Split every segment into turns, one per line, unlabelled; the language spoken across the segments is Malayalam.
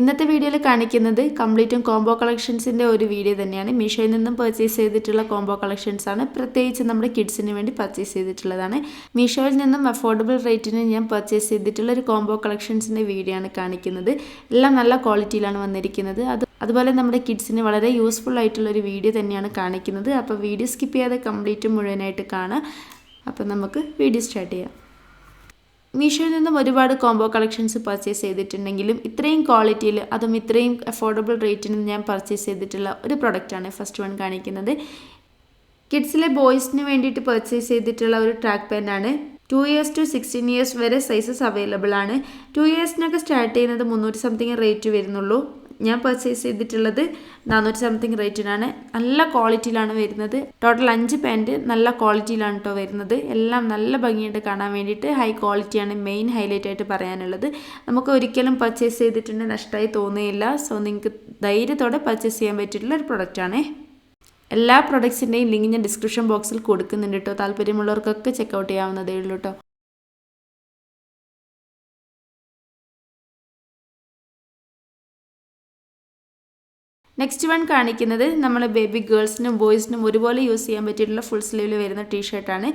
ഇന്നത്തെ വീഡിയോയിൽ കാണിക്കുന്നത് കംപ്ലീറ്റും കോംബോ കളക്ഷൻസിൻ്റെ ഒരു വീഡിയോ തന്നെയാണ്. മീഷോയിൽ നിന്നും പർച്ചേസ് ചെയ്തിട്ടുള്ള കോംബോ കളക്ഷൻസ് ആണ്. പ്രത്യേകിച്ച് നമ്മുടെ കിഡ്സിന് വേണ്ടി പർച്ചേസ് ചെയ്തിട്ടുള്ളതാണ്. മീഷോയിൽ നിന്നും അഫോർഡബിൾ റേറ്റിന് ഞാൻ പർച്ചേസ് ചെയ്തിട്ടുള്ള ഒരു കോംബോ കളക്ഷൻസിൻ്റെ വീഡിയോ ആണ് കാണിക്കുന്നത്. എല്ലാം നല്ല ക്വാളിറ്റിയിലാണ് വന്നിരിക്കുന്നത്. അതുപോലെ നമ്മുടെ കിഡ്സിന് വളരെ യൂസ്ഫുൾ ആയിട്ടുള്ള ഒരു വീഡിയോ തന്നെയാണ് കാണിക്കുന്നത്. അപ്പോൾ വീഡിയോ സ്കിപ്പ് ചെയ്യാതെ കംപ്ലീറ്റ് മുഴുവനായിട്ട് കാണാം. അപ്പോൾ നമുക്ക് വീഡിയോ സ്റ്റാർട്ട് ചെയ്യാം. മീഷോയിൽ നിന്നും ഒരുപാട് കോംബോ കളക്ഷൻസ് പർച്ചേസ് ചെയ്തിട്ടുണ്ടെങ്കിലും ഇത്രയും ക്വാളിറ്റിയിൽ അതും ഇത്രയും അഫോർഡബിൾ റേറ്റിന് ഞാൻ പർച്ചേസ് ചെയ്തിട്ടുള്ള ഒരു പ്രൊഡക്റ്റാണ് ഫസ്റ്റ് വൺ കാണിക്കുന്നത്. കിഡ്സിലെ ബോയ്സിന് വേണ്ടിയിട്ട് പർച്ചേസ് ചെയ്തിട്ടുള്ള ഒരു ട്രാക്ക് പാൻ്റാണ്. 2 years to 16 years വരെ സൈസസ് അവൈലബിൾ ആണ്. 2 yearsനൊക്കെ സ്റ്റാർട്ട് ചെയ്യുന്നത് 300 സംതിങ് റേറ്റ് വരുന്നുള്ളൂ. ഞാൻ പർച്ചേസ് ചെയ്തിട്ടുള്ളത് 400 സംതിങ് റേറ്റിനാണ്. നല്ല ക്വാളിറ്റിയിലാണ് വരുന്നത്. ടോട്ടൽ 5 പാൻറ്റ് നല്ല ക്വാളിറ്റിയിലാണ് കേട്ടോ വരുന്നത്. എല്ലാം നല്ല ഭംഗിയുണ്ട് കാണാൻ വേണ്ടിയിട്ട്. ഹൈ ക്വാളിറ്റിയാണ് മെയിൻ ഹൈലൈറ്റ് ആയിട്ട് പറയാനുള്ളത്. നമുക്ക് ഒരിക്കലും പർച്ചേസ് ചെയ്തിട്ടുണ്ടെങ്കിൽ നഷ്ടമായി തോന്നുകയില്ല. സോ നിങ്ങൾക്ക് ധൈര്യത്തോടെ പർച്ചേസ് ചെയ്യാൻ പറ്റിയിട്ടുള്ള ഒരു പ്രൊഡക്റ്റാണ്. എല്ലാ പ്രൊഡക്ട്സിൻ്റെയും ലിങ്ക് ഞാൻ ഡിസ്ക്രിപ്ഷൻ ബോക്സിൽ കൊടുക്കുന്നുണ്ട് കേട്ടോ. താല്പര്യമുള്ളവർക്കൊക്കെ ചെക്കൗട്ട് ചെയ്യാവുന്നതേ ഉള്ളൂ കേട്ടോ. നെക്സ്റ്റ് വൺ കാണിക്കുന്നത് നമ്മൾ ബേബി ഗേൾസിനും ബോയ്സിനും ഒരുപോലെ യൂസ് ചെയ്യാൻ പറ്റിയിട്ടുള്ള ഫുൾ സ്ലീവിൽ വരുന്ന ടീഷർട്ടാണ്.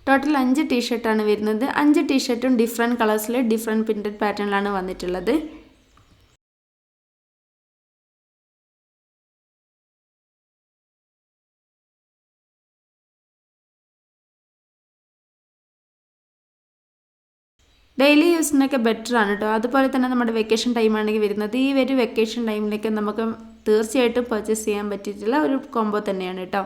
ടോട്ടൽ 5 ടീഷർട്ടാണ് വരുന്നത്. 5 ടീഷർട്ടും ഡിഫറെൻറ്റ് കളേഴ്സിൽ ഡിഫറെൻറ്റ് പ്രിൻറ്റഡ് പാറ്റേണിലാണ് വന്നിട്ടുള്ളത്. ഡെയിലി യൂസിനൊക്കെ ബെറ്റർ ആണ് കേട്ടോ. അതുപോലെ തന്നെ നമ്മുടെ വെക്കേഷൻ ടൈമാണെങ്കിൽ വരുന്നത്. ഈ ഒരു വെക്കേഷൻ ടൈമിലേക്ക് നമുക്ക് തീർച്ചയായിട്ടും പർച്ചേസ് ചെയ്യാൻ പറ്റിയിട്ടുള്ള ഒരു കോംബോ തന്നെയാണ് കേട്ടോ.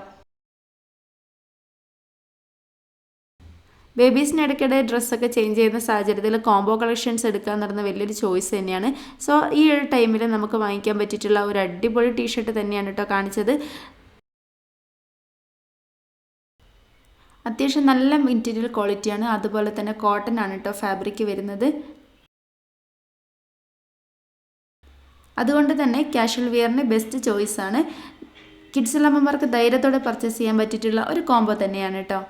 ബേബീസിന് ഇടയ്ക്കിടെ ഡ്രസ്സൊക്കെ ചേഞ്ച് ചെയ്യുന്ന സാഹചര്യത്തിൽ കോംബോ കളക്ഷൻസ് എടുക്കാൻ നടന്ന വലിയൊരു ചോയ്സ് തന്നെയാണ്. സോ ഈ ഒരു ടൈമിൽ നമുക്ക് വാങ്ങിക്കാൻ പറ്റിയിട്ടുള്ള ഒരു അടിപൊളി ടീഷർട്ട് തന്നെയാണ് കേട്ടോ കാണിച്ചത്. അത്യാവശ്യം നല്ല മെറ്റീരിയൽ ക്വാളിറ്റിയാണ്. അതുപോലെ തന്നെ കോട്ടൺ ആണ് കേട്ടോ ഫാബ്രിക് വരുന്നത്. അതുകൊണ്ട് തന്നെ കാഷ്വൽ വെയറിന് ബെസ്റ്റ് ചോയ്സാണ്. കിഡ്സ് അമ്മമാർക്ക് ധൈര്യത്തോടെ പർച്ചേസ് ചെയ്യാൻ പറ്റിയിട്ടുള്ള ഒരു കോംബോ തന്നെയാണ് കേട്ടോ.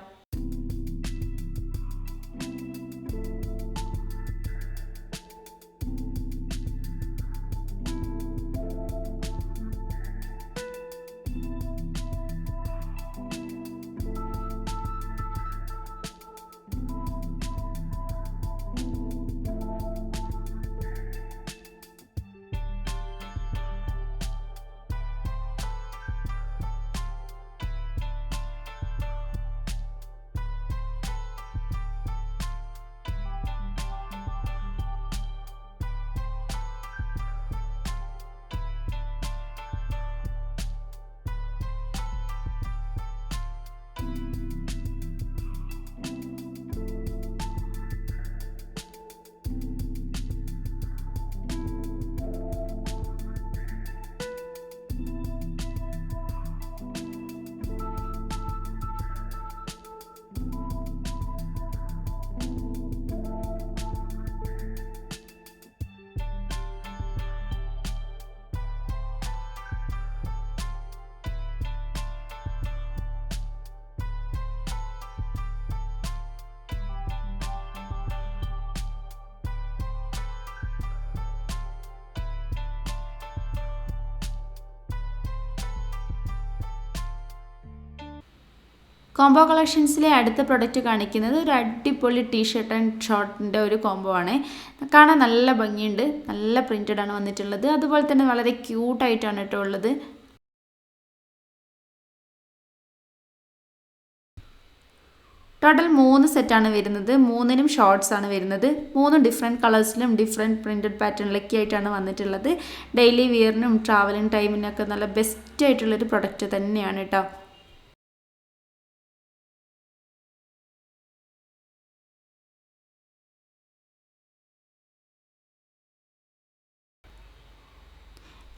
കോംബോ കളക്ഷൻസിലെ അടുത്ത പ്രൊഡക്റ്റ് കാണിക്കുന്നത് ഒരു അടിപൊളി ടീഷർട്ട് ആൻഡ് ഷോർട്ടിൻ്റെ ഒരു കോംബോ ആണ്. കാണാൻ നല്ല ഭംഗിയുണ്ട്. നല്ല പ്രിൻറ്റഡ് ആണ് വന്നിട്ടുള്ളത്. അതുപോലെ തന്നെ വളരെ ക്യൂട്ടായിട്ടാണ് കേട്ടോ ഉള്ളത്. ടോട്ടൽ 3 സെറ്റാണ് വരുന്നത്. 3നും ഷോർട്ട്സ് ആണ് വരുന്നത്. 3 ഡിഫറെൻറ്റ് കളേഴ്സിലും ഡിഫറെൻറ്റ് പ്രിൻറ്റഡ് പാറ്റേണിലൊക്കെ ആയിട്ടാണ് വന്നിട്ടുള്ളത്. ഡെയിലി വിയറിനും ട്രാവലിംഗ് ടൈമിനൊക്കെ നല്ല ബെസ്റ്റ് ആയിട്ടുള്ളൊരു പ്രൊഡക്റ്റ് തന്നെയാണ് കേട്ടോ.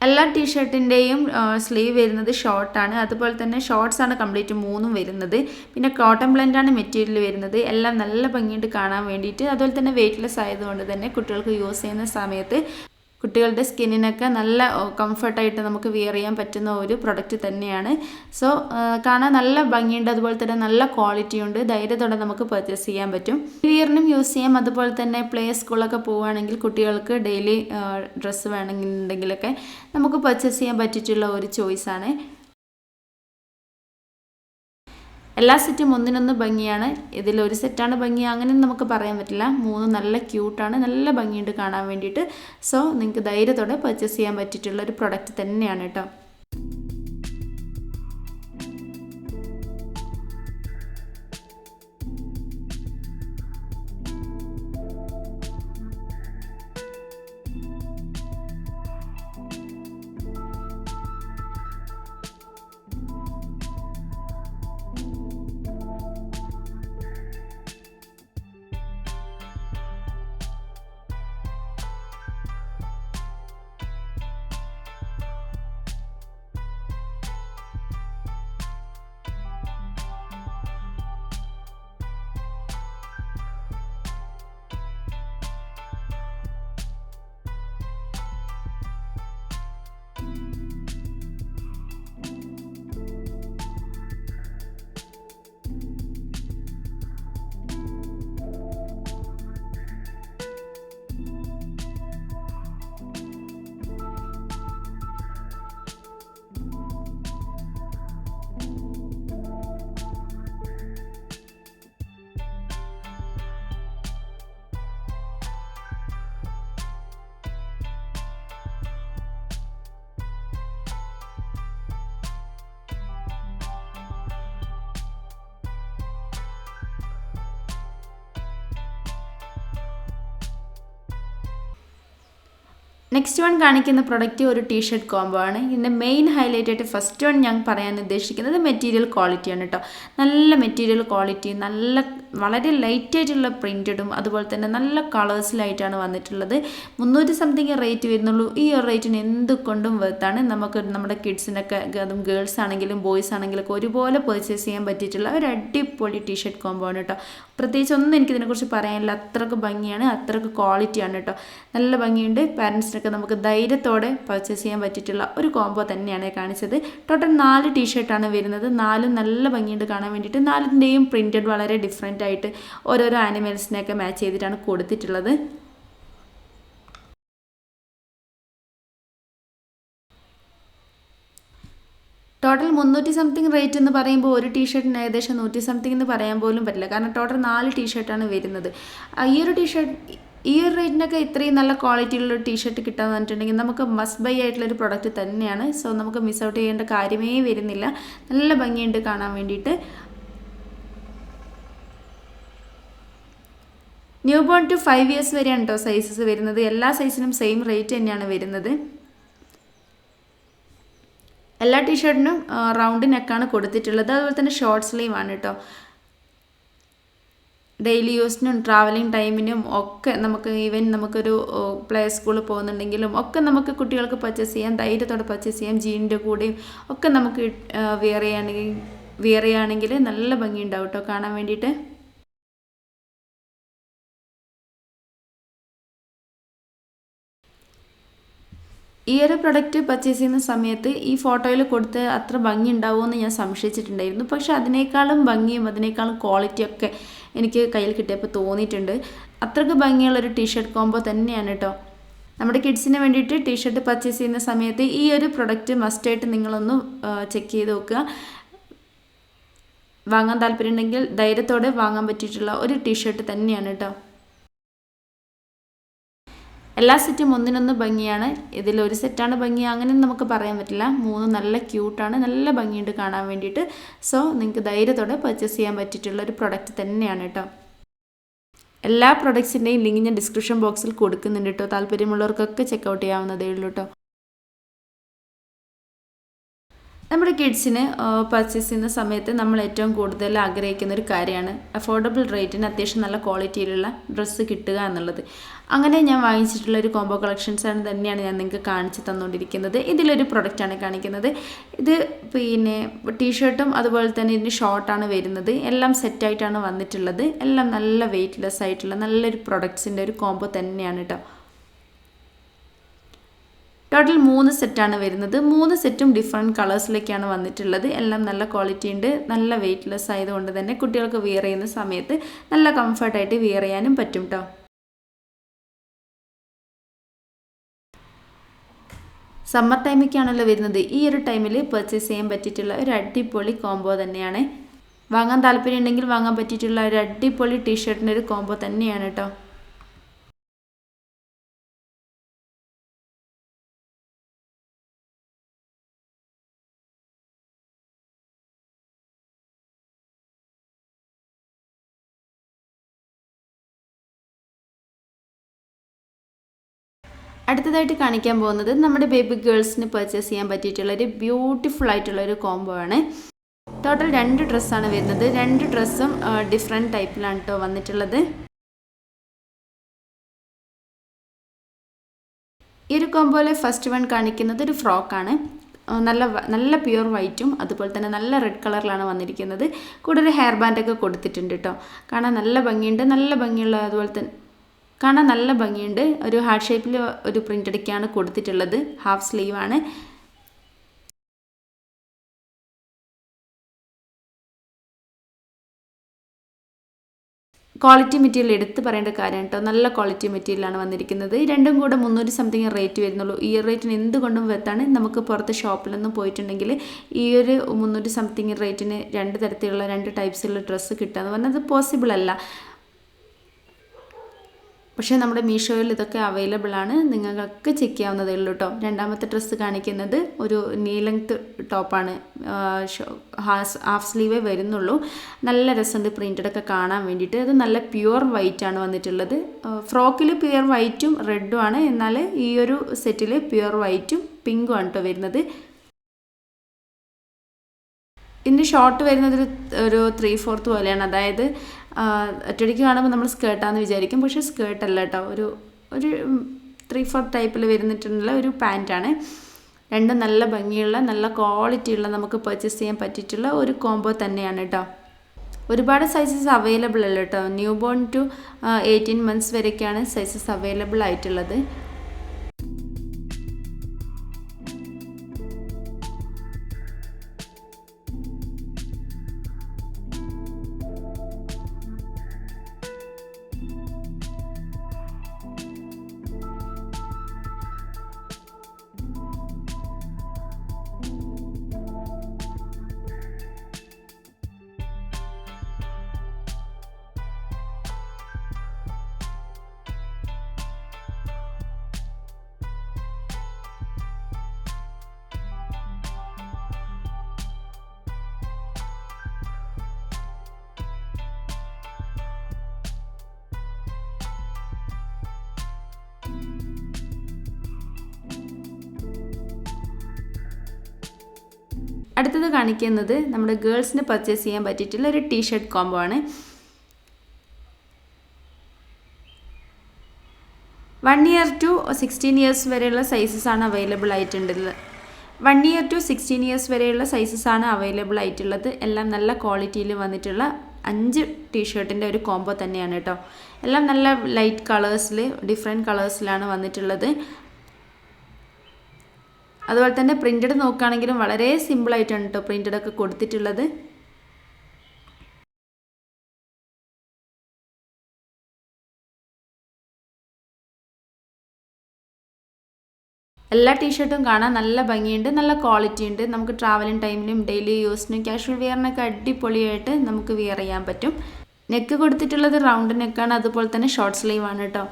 എല്ലാ ടീഷർട്ടിൻ്റെയും സ്ലീവ് വരുന്നത് ഷോർട്ടാണ്. അതുപോലെ തന്നെ ഷോർട്ട്സ് ആണ് കംപ്ലീറ്റ് 3ഉം വരുന്നത്. പിന്നെ കോട്ടൺ ബ്ലെൻഡാണ് മെറ്റീരിയൽ വരുന്നത്. എല്ലാം നല്ല ഭംഗിയായിട്ട് കാണാൻ വേണ്ടിയിട്ട്. അതുപോലെ തന്നെ വെയ്റ്റ്ലെസ് ആയതുകൊണ്ട് തന്നെ കുട്ടികൾക്ക് യൂസ് ചെയ്യുന്ന സമയത്ത് കുട്ടികളുടെ സ്കിന്നിനൊക്കെ നല്ല കംഫർട്ടായിട്ട് നമുക്ക് വിയർ ചെയ്യാൻ പറ്റുന്ന ഒരു പ്രൊഡക്റ്റ് തന്നെയാണ്. സോ കാണാൻ നല്ല ഭംഗിയുണ്ട്, അതുപോലെ തന്നെ നല്ല ക്വാളിറ്റി ഉണ്ട്. ധൈര്യത്തോടെ നമുക്ക് പർച്ചേസ് ചെയ്യാൻ പറ്റും. വിയറിനും യൂസ് ചെയ്യാം. അതുപോലെ തന്നെ പ്ലേ സ്കൂളൊക്കെ പോവുകയാണെങ്കിൽ കുട്ടികൾക്ക് ഡെയിലി ഡ്രസ്സ് വേണമെന്നുണ്ടെങ്കിലൊക്കെ നമുക്ക് പർച്ചേസ് ചെയ്യാൻ പറ്റിയിട്ടുള്ള ഒരു ചോയ്സാണ്. എല്ലാ സെറ്റും ഒന്നിനൊന്ന് ഭംഗിയാണ്. ഇതിലൊരു സെറ്റാണ് ഭംഗി അങ്ങനെ നമുക്ക് പറയാൻ പറ്റില്ല. 3 നല്ല ക്യൂട്ടാണ്, നല്ല ഭംഗിയുണ്ട് കാണാൻ വേണ്ടിയിട്ട്. സോ നിങ്ങൾക്ക് ധൈര്യത്തോടെ പർച്ചേസ് ചെയ്യാൻ പറ്റിയിട്ടുള്ള ഒരു പ്രൊഡക്റ്റ് തന്നെയാണ് കേട്ടോ. നെക്സ്റ്റ് വൺ കാണിക്കുന്ന പ്രൊഡക്റ്റ് ഒരു ടീഷർട്ട് കോംബോ ആണ്. ഇതിൻ്റെ മെയിൻ ഹൈലൈറ്റ് ആയിട്ട് ഫസ്റ്റ് വൺ ഞാൻ പറയാൻ ഉദ്ദേശിക്കുന്നത് മെറ്റീരിയൽ ക്വാളിറ്റിയാണ് കേട്ടോ. നല്ല മെറ്റീരിയൽ ക്വാളിറ്റി, നല്ല വളരെ ലൈറ്റ് ആയിട്ടുള്ള പ്രിൻറ്റഡും അതുപോലെ തന്നെ നല്ല കളേഴ്സിലായിട്ടാണ് വന്നിട്ടുള്ളത്. 300 സംതിങ് റേറ്റ് വരുന്നുള്ളൂ. ഈ ഒരു റേറ്റിന് എന്തുകൊണ്ടും വെർത്താണ്. നമുക്ക് നമ്മുടെ കിഡ്സിനൊക്കെ, അതും ഗേൾസ് ആണെങ്കിലും ബോയ്സ് ആണെങ്കിലും ഒക്കെ ഒരുപോലെ പർച്ചേസ് ചെയ്യാൻ പറ്റിയിട്ടുള്ള ഒരു അടിപൊളി ടീഷർട്ട് കോംബോ ആണ് കേട്ടോ. പ്രത്യേകിച്ച് ഒന്നും എനിക്കിതിനെക്കുറിച്ച് പറയാനില്ല. അത്രയ്ക്ക് ഭംഗിയാണ്, അത്രയ്ക്ക് ക്വാളിറ്റിയാണ് കേട്ടോ. നല്ല ഭംഗിയുണ്ട്. പാരൻസിനൊക്കെ നമുക്ക് ധൈര്യത്തോടെ പർച്ചേസ് ചെയ്യാൻ പറ്റിയിട്ടുള്ള ഒരു കോംബോ തന്നെയാണ് കാണിച്ചത്. ടോട്ടൽ 4 ടീഷർട്ടാണ് വരുന്നത്. 4 നല്ല ഭംഗിയുണ്ട് കാണാൻ വേണ്ടിയിട്ട്. 4ൻ്റെയും പ്രിൻറ്റഡ് വളരെ ഡിഫറെൻ്റ് ആയിട്ട് ഓരോരോ ആനിമൽസിനെയൊക്കെ മാച്ച് ചെയ്തിട്ടാണ് കൊടുത്തിട്ടുള്ളത്. ടോട്ടൽ 300 സംതിങ് റേറ്റ് എന്ന് പറയുമ്പോൾ ഒരു ടീഷർട്ടിന് ഏകദേശം 100 സംതിങ് എന്ന് പറയാൻ പോലും പറ്റില്ല. കാരണം ടോട്ടൽ 4 ടീഷർട്ടാണ് വരുന്നത്. ഈ ഒരു റേറ്റിനൊക്കെ ഇത്രയും നല്ല ക്വാളിറ്റിയുള്ള ടീഷർട്ട് കിട്ടാന്ന് പറഞ്ഞിട്ടുണ്ടെങ്കിൽ നമുക്ക് മസ്റ്റ് ബൈ ആയിട്ടുള്ളൊരു പ്രൊഡക്റ്റ് തന്നെയാണ്. സോ നമുക്ക് മിസ് ഔട്ട് ചെയ്യേണ്ട കാര്യമേ വരുന്നില്ല. നല്ല ഭംഗിയുണ്ട് കാണാൻ വേണ്ടിയിട്ട്. ന്യൂ ബോൺ ടു 5 ഇയേഴ്സ് വരെയാണ് കേട്ടോ സൈസസ് വരുന്നത്. എല്ലാ സൈസിനും സെയിം റേറ്റ് തന്നെയാണ് വരുന്നത്. എല്ലാ ടീഷർട്ടിനും റൗണ്ട് നെക്കാണ് കൊടുത്തിട്ടുള്ളത്. അതുപോലെ തന്നെ ഷോർട്ട് സ്ലീവ് ആണ് കേട്ടോ. ഡെയിലി യൂസിനും ട്രാവലിംഗ് ടൈമിനും ഒക്കെ നമുക്ക്, ഈവൻ നമുക്കൊരു പ്ലേ സ്കൂളിൽ പോകുന്നുണ്ടെങ്കിലും ഒക്കെ നമുക്ക് കുട്ടികൾക്ക് പർച്ചേസ് ചെയ്യാം, ധൈര്യത്തോടെ പർച്ചേസ് ചെയ്യാം. ജീനിൻ്റെ കൂടെയും ഒക്കെ നമുക്ക് വിയർ ചെയ്യുകയാണെങ്കിൽ നല്ല ഭംഗിയുണ്ടാവും കേട്ടോ കാണാൻ വേണ്ടിയിട്ട്. ഈ ഒരു പ്രൊഡക്റ്റ് പർച്ചേസ് ചെയ്യുന്ന സമയത്ത് ഈ ഫോട്ടോയിൽ കൊടുത്ത് അത്ര ഭംഗി ഉണ്ടാവുമെന്ന് ഞാൻ സംശയിച്ചിട്ടുണ്ടായിരുന്നു. പക്ഷേ അതിനേക്കാളും ഭംഗിയും അതിനേക്കാളും ക്വാളിറ്റിയൊക്കെ എനിക്ക് കയ്യിൽ കിട്ടിയപ്പോൾ തോന്നിയിട്ടുണ്ട്. അത്രയ്ക്ക് ഭംഗിയുള്ളൊരു ടീഷർട്ട് കോംബോ തന്നെയാണ് കേട്ടോ. നമ്മുടെ കിഡ്സിന് വേണ്ടിയിട്ട് ടീഷർട്ട് പർച്ചേസ് ചെയ്യുന്ന സമയത്ത് ഈ ഒരു പ്രൊഡക്റ്റ് മസ്റ്റായിട്ട് നിങ്ങളൊന്ന് ചെക്ക് ചെയ്ത് നോക്കുക. വാങ്ങാൻ താല്പര്യമുണ്ടെങ്കിൽ ധൈര്യത്തോടെ വാങ്ങാൻ പറ്റിയിട്ടുള്ള ഒരു ടീഷർട്ട് തന്നെയാണ് കേട്ടോ. എല്ലാ സെറ്റും ഒന്നിനൊന്ന് ഭംഗിയാണ്. ഇതിലൊരു സെറ്റാണ് ഭംഗി അങ്ങനെ നമുക്ക് പറയാൻ പറ്റില്ല. 3 നല്ല ക്യൂട്ടാണ്, നല്ല ഭംഗിയുണ്ട് കാണാൻ വേണ്ടിയിട്ട്. സോ നിങ്ങൾക്ക് ധൈര്യത്തോടെ പർച്ചേസ് ചെയ്യാൻ പറ്റിയിട്ടുള്ള ഒരു പ്രൊഡക്റ്റ് തന്നെയാണ് കേട്ടോ. എല്ലാ പ്രൊഡക്ട്സിൻ്റെയും ലിങ്ക് ഞാൻ ഡിസ്ക്രിപ്ഷൻ ബോക്സിൽ കൊടുക്കുന്നുണ്ട് കേട്ടോ. താല്പര്യമുള്ളവർക്കൊക്കെ ചെക്കൗട്ട് ചെയ്യാവുന്നതേ ഉള്ളൂ കേട്ടോ. നമ്മുടെ കിഡ്സിന് പർച്ചേസ് ചെയ്യുന്ന സമയത്ത് നമ്മൾ ഏറ്റവും കൂടുതൽ ആഗ്രഹിക്കുന്ന ഒരു കാര്യമാണ് അഫോർഡബിൾ റേറ്റിന് അത്യാവശ്യം നല്ല ക്വാളിറ്റിയിലുള്ള ഡ്രസ്സ് കിട്ടുക എന്നുള്ളത്. അങ്ങനെ ഞാൻ വാങ്ങിച്ചിട്ടുള്ള ഒരു കോംബോ കളക്ഷൻസാണ് തന്നെയാണ് ഞാൻ നിങ്ങൾക്ക് കാണിച്ച് തന്നുകൊണ്ടിരിക്കുന്നത്. ഇതിലൊരു പ്രൊഡക്റ്റാണ് കാണിക്കുന്നത്. ഇത് പിന്നെ ടീഷർട്ടും അതുപോലെ തന്നെ ഇതിന് ഷോർട്ടാണ് വരുന്നത്. എല്ലാം സെറ്റായിട്ടാണ് വന്നിട്ടുള്ളത്. എല്ലാം നല്ല വെയ്റ്റ്ലെസ് ആയിട്ടുള്ള നല്ലൊരു പ്രൊഡക്ട്സിൻ്റെ ഒരു കോംബോ തന്നെയാണ് കേട്ടോ. ടോട്ടൽ 3 സെറ്റാണ് വരുന്നത്. 3 സെറ്റും ഡിഫറെൻറ്റ് കളേഴ്സിലേക്കാണ് വന്നിട്ടുള്ളത്. എല്ലാം നല്ല ക്വാളിറ്റി ഉണ്ട്, നല്ല വെയ്റ്റ്ലെസ് ആയതുകൊണ്ട് തന്നെ കുട്ടികൾക്ക് വിയർ ചെയ്യുന്ന സമയത്ത് നല്ല കംഫർട്ടായിട്ട് വിയർ ചെയ്യാനും പറ്റും കേട്ടോ. സമ്മർ ടൈമിലേക്കാണല്ലോ വരുന്നത്. ഈ ഒരു ടൈമിൽ പർച്ചേസ് ചെയ്യാൻ പറ്റിയിട്ടുള്ള ഒരു അടിപൊളി കോംബോ തന്നെയാണ്. വാങ്ങാൻ താല്പര്യം ഉണ്ടെങ്കിൽ വാങ്ങാൻ പറ്റിയിട്ടുള്ള ഒരു അടിപൊളി ടീഷർട്ടിൻ്റെ ഒരു കോംബോ തന്നെയാണ് കേട്ടോ. അടുത്തതായിട്ട് കാണിക്കാൻ പോകുന്നത് നമ്മുടെ ബേബി ഗേൾസിന് പർച്ചേസ് ചെയ്യാൻ പറ്റിയിട്ടുള്ള ഒരു ബ്യൂട്ടിഫുൾ ആയിട്ടുള്ള ഒരു കോംബോ ആണ്. ടോട്ടൽ 2 ഡ്രസ്സാണ് വരുന്നത്. 2 ഡ്രസ്സും ഡിഫറെൻറ്റ് ടൈപ്പിലാണ് കേട്ടോ വന്നിട്ടുള്ളത്. ഈ ഒരു കോംബോയിലെ ഫസ്റ്റ് വൺ കാണിക്കുന്നത് ഒരു ഫ്രോക്കാണ്. നല്ല പ്യുവർ വൈറ്റും അതുപോലെ തന്നെ നല്ല റെഡ് കളറിലാണ് വന്നിരിക്കുന്നത്. കൂടെ ഒരു ഹെയർ ബാൻഡൊക്കെ കൊടുത്തിട്ടുണ്ട് കേട്ടോ. കാണാൻ നല്ല ഭംഗിയുണ്ട്, നല്ല ഭംഗിയുള്ള അതുപോലെ തന്നെ കാണാൻ നല്ല ഭംഗിയുണ്ട്. ഒരു ഹാർട്ട് ഷേപ്പിൽ ഒരു പ്രിൻ്റ് അടിക്കാണ് കൊടുത്തിട്ടുള്ളത്. ഹാഫ് സ്ലീവാണ്. ക്വാളിറ്റി മെറ്റീരിയൽ എടുത്ത് പറയേണ്ട കാര്യം കേട്ടോ. നല്ല ക്വാളിറ്റി മെറ്റീരിയലാണ് വന്നിരിക്കുന്നത്. രണ്ടും കൂടെ 300 സംതിങ് റേറ്റ് വരുന്നുള്ളൂ. ഈ റേറ്റിന് എന്തുകൊണ്ടും വെത്താണ്. നമുക്ക് പുറത്ത് ഷോപ്പിലൊന്നും പോയിട്ടുണ്ടെങ്കിൽ ഈ ഒരു 300 സംതിങ് റേറ്റിന് 2 തരത്തിലുള്ള 2 ടൈപ്സിലുള്ള ഡ്രസ്സ് കിട്ടുക എന്ന് പറഞ്ഞാൽ അത് പോസിബിൾ അല്ല. പക്ഷേ നമ്മുടെ മീഷോയിൽ ഇതൊക്കെ അവൈലബിൾ ആണ്. നിങ്ങൾക്കൊക്കെ ചെക്ക് ചെയ്യാവുന്നതേ ഉള്ളൂ കേട്ടോ. രണ്ടാമത്തെ ഡ്രസ്സ് കാണിക്കുന്നത് ഒരു നീ ലെങ്ത് ടോപ്പാണ്. ഹാഫ് സ്ലീവേ വരുന്നുള്ളൂ. നല്ല രസമുണ്ട് പ്രിൻറ്റഡൊക്കെ കാണാൻ വേണ്ടിയിട്ട്. അത് നല്ല പ്യുവർ വൈറ്റ് ആണ് വന്നിട്ടുള്ളത്. ഫ്രോക്കിൽ പ്യുവർ വൈറ്റും റെഡും ആണ്. എന്നാൽ ഈ ഒരു സെറ്റിൽ പ്യുവർ വൈറ്റും പിങ്കും ആണ് കേട്ടോ വരുന്നത്. ഇതിൻ്റെ ഷോർട്ട് വരുന്നത് ഒരു 3/4 പോലെയാണ്. അതായത് ഒറ്റയടിക്ക് കാണുമ്പോൾ നമ്മൾ സ്കേർട്ടാണെന്ന് വിചാരിക്കും, പക്ഷേ സ്കേർട്ടല്ല കേട്ടോ. ഒരു 3/4 ടൈപ്പിൽ വരുന്നിട്ടുള്ള ഒരു പാൻറ്റാണ്. രണ്ടും നല്ല ഭംഗിയുള്ള നല്ല ക്വാളിറ്റിയുള്ള നമുക്ക് പർച്ചേസ് ചെയ്യാൻ പറ്റിയിട്ടുള്ള ഒരു കോംബോ തന്നെയാണ് കേട്ടോ. ഒരുപാട് സൈസസ് അവൈലബിൾ അല്ല കേട്ടോ. ന്യൂ ബോൺ ടു 18 months വരെയൊക്കെയാണ് സൈസസ് അവൈലബിൾ ആയിട്ടുള്ളത്. അടുത്തത് കാണിക്കുന്നത് നമ്മുടെ ഗേൾസിന് പർച്ചേസ് ചെയ്യാൻ പറ്റിയിട്ടുള്ള ഒരു ടീഷർട്ട് കോംബോ ആണ്. 1 year to 16 years വരെയുള്ള സൈസസ് ആണ് അവൈലബിൾ ആയിട്ടുള്ളത്. 1 year to 16 years വരെയുള്ള സൈസസ് ആണ് അവൈലബിൾ ആയിട്ടുള്ളത്. എല്ലാം നല്ല ക്വാളിറ്റിയിൽ വന്നിട്ടുള്ള 5 ടീഷർട്ടിൻ്റെ ഒരു കോംബോ തന്നെയാണ് കേട്ടോ. എല്ലാം നല്ല ലൈറ്റ് കളേഴ്സിൽ ഡിഫറെൻറ്റ് കളേഴ്സിലാണ് വന്നിട്ടുള്ളത്. അതുപോലെ തന്നെ പ്രിൻ്റഡ് നോക്കുകയാണെങ്കിലും വളരെ സിമ്പിളായിട്ടാണ് കേട്ടോ പ്രിൻ്റഡൊക്കെ കൊടുത്തിട്ടുള്ളത്. എല്ലാ ടീഷർട്ടും കാണാൻ നല്ല ഭംഗിയുണ്ട്, നല്ല ക്വാളിറ്റി ഉണ്ട്. നമുക്ക് ട്രാവലിംഗ് ടൈമിലും ഡെയിലി യൂസിനും കാഷ്വൽ വെയറിനൊക്കെ അടിപൊളിയായിട്ട് നമുക്ക് വെയർ ചെയ്യാൻ പറ്റും. നെക്ക് കൊടുത്തിട്ടുള്ളത് റൗണ്ട് നെക്കാണ്, അതുപോലെ തന്നെ ഷോർട്ട് സ്ലീവ് ആണ് കേട്ടോ.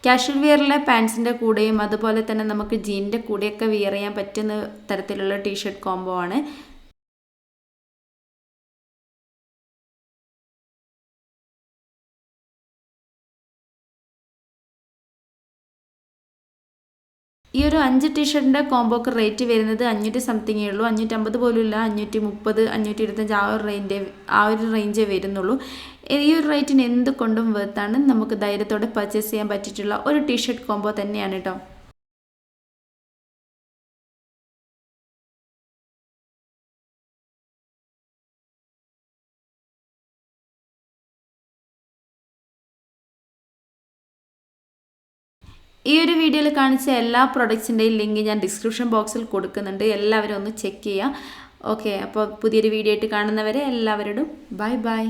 കാഷ്വൽ വെയറിലെ പാൻസിൻ്റെ കൂടെയും അതുപോലെ തന്നെ നമുക്ക് ജീനിൻ്റെ കൂടെയൊക്കെ വെയർ ചെയ്യാൻ പറ്റുന്ന തരത്തിലുള്ള ടീഷർട്ട് കോംബോ ആണ്. ഈ ഒരു 5 ടീഷർട്ടിൻ്റെ കോംബോക്ക് റേറ്റ് വരുന്നത് 500 സംതിങ്ങേ ഉള്ളൂ. 550 പോലും ഇല്ല, 530, 525 ആ ഒരു റേഞ്ചേ വരുന്നുള്ളൂ. ഈ ഒരു റേറ്റിന് എന്ത് കൊണ്ടും വെർത്താണ്. നമുക്ക് ധൈര്യത്തോടെ പർച്ചേസ് ചെയ്യാൻ പറ്റിയിട്ടുള്ള ഒരു ടീഷർട്ട് കോംബോ തന്നെയാണ് കേട്ടോ. ഈ ഒരു വീഡിയോയിൽ കാണിച്ച എല്ലാ പ്രൊഡക്ട്സിൻ്റെയും ലിങ്ക് ഞാൻ ഡിസ്ക്രിപ്ഷൻ ബോക്സിൽ കൊടുക്കുന്നുണ്ട്. എല്ലാവരും ഒന്ന് ചെക്ക് ചെയ്യുക. ഓക്കെ, അപ്പോൾ പുതിയൊരു വീഡിയോ ആയിട്ട് കാണുന്നവരെ എല്ലാവരോടും ബൈ ബൈ.